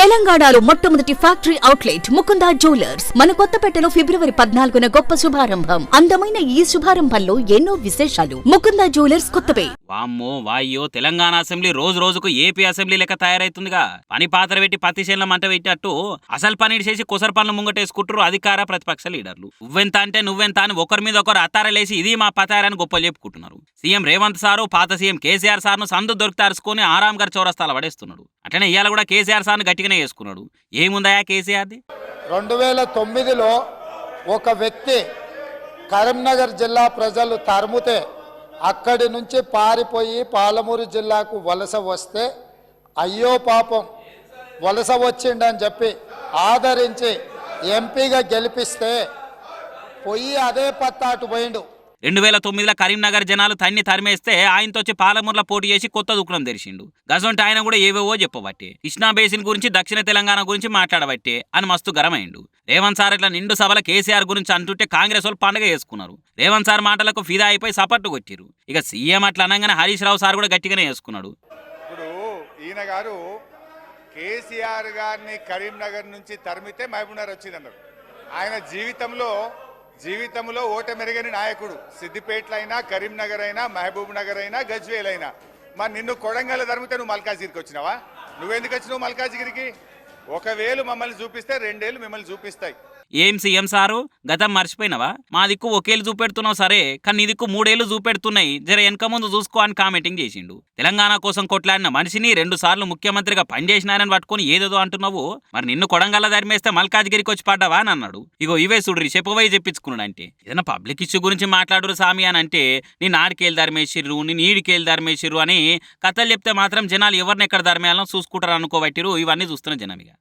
తెలంగాణలో మొట్టమొదటి factory outlet Mukunda jewellers మన కొత్తపేటలో ఫిబ్రవరి 14న గొప్ప శుభారంభం. అందమైన ఈ శుభారంభంలో ఎన్నో విశేషాలు. ముకుందా జ్యువెలర్స్ కొత్తపేట. వామ్మో వాయ్యో తెలంగాణ అసెంబ్లీ రోజు రోజుకు ఏపీ అసెంబ్లీ లెక్క తయారైతుందిగా. పని పాత్ర పెట్టి పత్తిశేన్ల మంట పెట్టినట్టు అసలు పని చేసి కుసర పనులు ముంగటేసుకుంటారు అధికార ప్రతిపక్ష లీడర్లు. నువ్వెంత అంటే నువ్వెంత అని ఒకరి మీద ఒకరు అత్తారలేసి ఇది మా పతారని గొప్పలు చెప్పుకుంటున్నారు. సీఎం రేవంత్ సారు పాత సీఎం కేసీఆర్ సార్ను సందు దొరికి అరుచుకొని ఆరాం గారు చౌరస్తాల పడేస్తున్నాడు. అట్లనే ఇవాళ కూడా కేసీఆర్ సార్ను గట్టిగానే చేసుకున్నాడు. ఏముందయా కేసీఆర్ది? 2009లో ఒక వ్యక్తి కరీంనగర్ జిల్లా ప్రజలు తరుముతే అక్కడి నుంచి పారిపోయి పాలమూరు జిల్లాకు వలస వస్తే అయ్యో పాపం వలస వచ్చిండని చెప్పి ఆదరించి ఎంపీగా గెలిపిస్తే పోయి అదే పత్తాటు పోయిండు. 2009లో కరీంనగర్ జనాలు తన్ని తరిమేస్తే ఆయనతో వచ్చి పాలమూరులో పోటీ చేసి కొత్త దుకాణం తెరిచిండు. గజంటే ఆయన కూడా ఏవేవో చెప్పబట్టే, కృష్ణా బేసిన్ గురించి దక్షిణ తెలంగాణ గురించి మాట్లాడబట్టే అని మస్తు గరమైండు. రేవంత్ సార్ ఇట్లా నిండు సభల కేసీఆర్ గురించి అంటుంటే కాంగ్రెస్ వాళ్ళు పండుగ చేసుకున్నారు. రేవంత్ సార్ మాటలకు ఫిదా అయిపోయి సపట్టు కొట్టిరు. ఇక సీఎం అట్లా అనగానే హరీష్ రావు సార్ కూడా గట్టిగానే చేసుకున్నాడు. ఇప్పుడు ఈయన గారు కేసీఆర్ గారిని కరీంనగర్ నుంచి తరిమితే మహబూబ్నగర్ వచ్చిందన్నారు. ఆయన జీవితంలో ఓటమెరగని నాయకుడు. సిద్దిపేటలో అయినా, కరీంనగర్ అయినా, మహబూబ్ నగర్ అయినా, గజ్వేల్ అయినా. మరి నిన్ను కొడంగల్ తరిమితే నువ్వు మల్కాజ్గిరికి వచ్చినావా? నువ్వెందుకు వచ్చినావు మల్కాజ్గిరికి? 1,000 మమ్మల్ని చూపిస్తే 2,000 మిమ్మల్ని చూపిస్తాయి. ఏం సీఎం సారు గతం మర్చిపోయినవా? మా దిక్కు 1 ఏళ్ళు చూపెడుతున్నావు సరే, కానీ నీ దిక్కు 3 ఏళ్ళు చూపెడుతున్నాయి, జర వెనక ముందు చూసుకో అని కామెంటింగ్ చేసిండు. తెలంగాణ కోసం కొట్లాడిన మనిషిని 2 సార్లు ముఖ్యమంత్రిగా పనిచేసినారని పట్టుకుని ఏదేదో అంటున్నావు. మరి నిన్ను కొడంగల్ల ధర్మేస్తే మల్కాజ్గిరికి వచ్చి పడ్డావా అని అన్నాడు. ఇగో ఇవే చూడ్రి చెప్పబోయి చెప్పించుకున్నాడు. అంటే ఏదైనా పబ్లిక్ ఇష్యూ గురించి మాట్లాడురు సామి అని అంటే నేను ఆడికేళ్ళు ధర్మేసిర్రు, నేను ఈడికేళ్ళు ధర్మేసిర్రు అని కథలు చెప్తే మాత్రం జనాలు ఎవరిని ఎక్కడ ధర్మేయాలని చూసుకుంటారు అనుకోబట్టిరు. ఇవన్నీ చూస్తున్న జనం ఇక